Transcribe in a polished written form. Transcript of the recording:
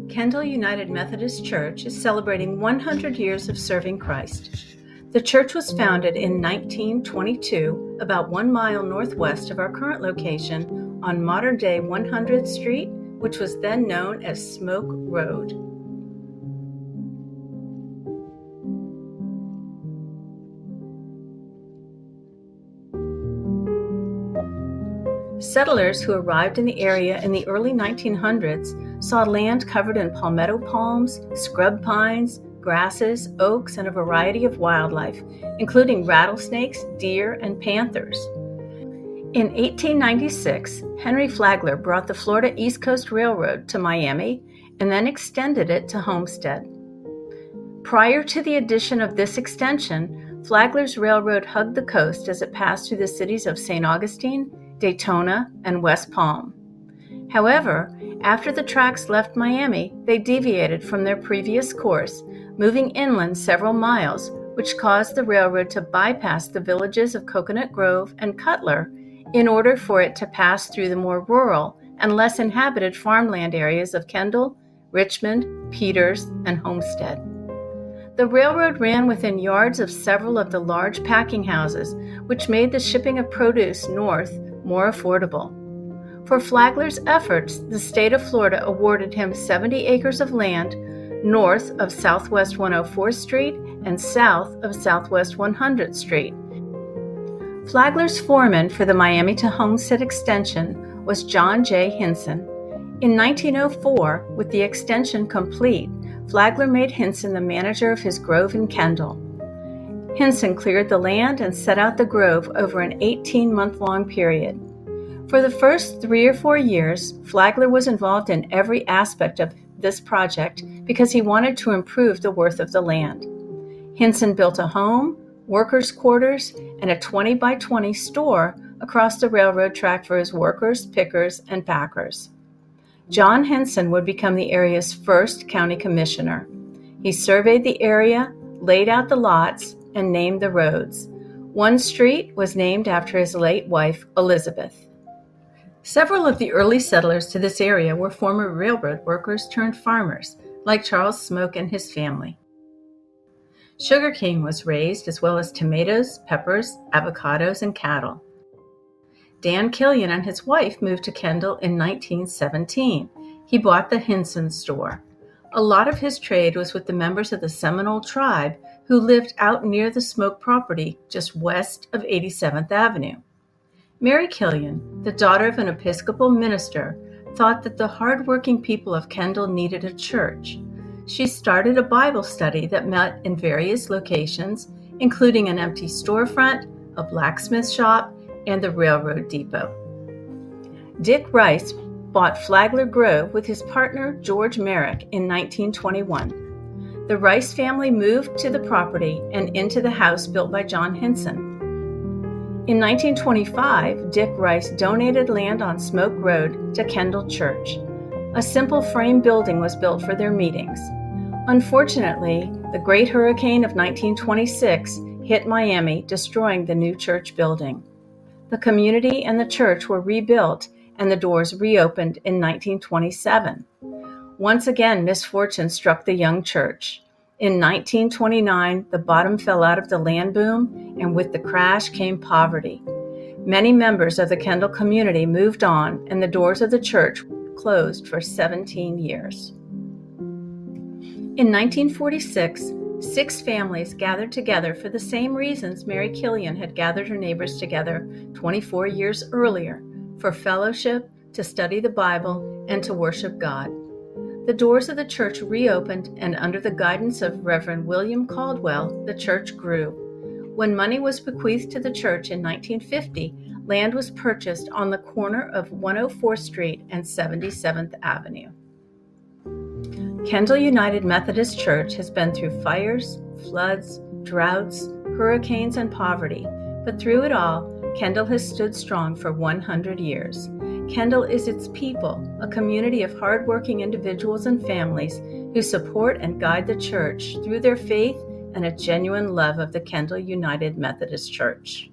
Kendall United Methodist Church is celebrating 100 years of serving Christ. The church was founded in 1922, about 1 mile northwest of our current location on modern-day 100th Street, which was then known as Smoke Road. Settlers who arrived in the area in the early 1900s saw land covered in palmetto palms, scrub pines, grasses, oaks, and a variety of wildlife, including rattlesnakes, deer, and panthers. In 1896, Henry Flagler brought the Florida East Coast Railroad to Miami and then extended it to Homestead. Prior to the addition of this extension, Flagler's railroad hugged the coast as it passed through the cities of St. Augustine, Daytona, and West Palm. However, after the tracks left Miami, they deviated from their previous course, moving inland several miles, which caused the railroad to bypass the villages of Coconut Grove and Cutler in order for it to pass through the more rural and less inhabited farmland areas of Kendall, Richmond, Peters, and Homestead. The railroad ran within yards of several of the large packing houses, which made the shipping of produce north more affordable. For Flagler's efforts, the state of Florida awarded him 70 acres of land north of Southwest 104th Street and south of Southwest 100th Street. Flagler's foreman for the Miami to Homestead extension was John J. Henson. In 1904, with the extension complete, Flagler made Henson the manager of his grove in Kendall. Henson cleared the land and set out the grove over an 18-month-long period. For the first 3 or 4 years, Flagler was involved in every aspect of this project because he wanted to improve the worth of the land. Henson built a home, workers' quarters, and a 20-by-20 store across the railroad track for his workers, pickers, and packers. John Henson would become the area's first county commissioner. He surveyed the area, laid out the lots, and named the roads. One street was named after his late wife, Elizabeth. Several of the early settlers to this area were former railroad workers turned farmers, like Charles Smoke and his family. Sugarcane was raised, as well as tomatoes, peppers, avocados, and cattle. Dan Killian and his wife moved to Kendall in 1917. He bought the Henson store. A lot of his trade was with the members of the Seminole tribe who lived out near the Smoke property just west of 87th Avenue. Mary Killian, the daughter of an Episcopal minister, thought that the hard-working people of Kendall needed a church. She started a Bible study that met in various locations, including an empty storefront, a blacksmith shop, and the railroad depot. Dick Rice bought Flagler Grove with his partner George Merrick in 1921. The Rice family moved to the property and into the house built by John Henson. In 1925, Dick Rice donated land on Smoke Road to Kendall Church. A simple frame building was built for their meetings. Unfortunately, the Great Hurricane of 1926 hit Miami, destroying the new church building. The community and the church were rebuilt, and the doors reopened in 1927. Once again, misfortune struck the young church. In 1929, the bottom fell out of the land boom, and with the crash came poverty. Many members of the Kendall community moved on, and the doors of the church closed for 17 years. In 1946, 6 families gathered together for the same reasons Mary Killian had gathered her neighbors together 24 years earlier, for fellowship, to study the Bible, and to worship God. The doors of the church reopened, and under the guidance of Reverend William Caldwell, the church grew. When money was bequeathed to the church in 1950, land was purchased on the corner of 104th Street and 77th Avenue. Kendall United Methodist Church has been through fires, floods, droughts, hurricanes, and poverty, but through it all, Kendall has stood strong for 100 years. Kendall is its people, a community of hardworking individuals and families who support and guide the church through their faith and a genuine love of the Kendall United Methodist Church.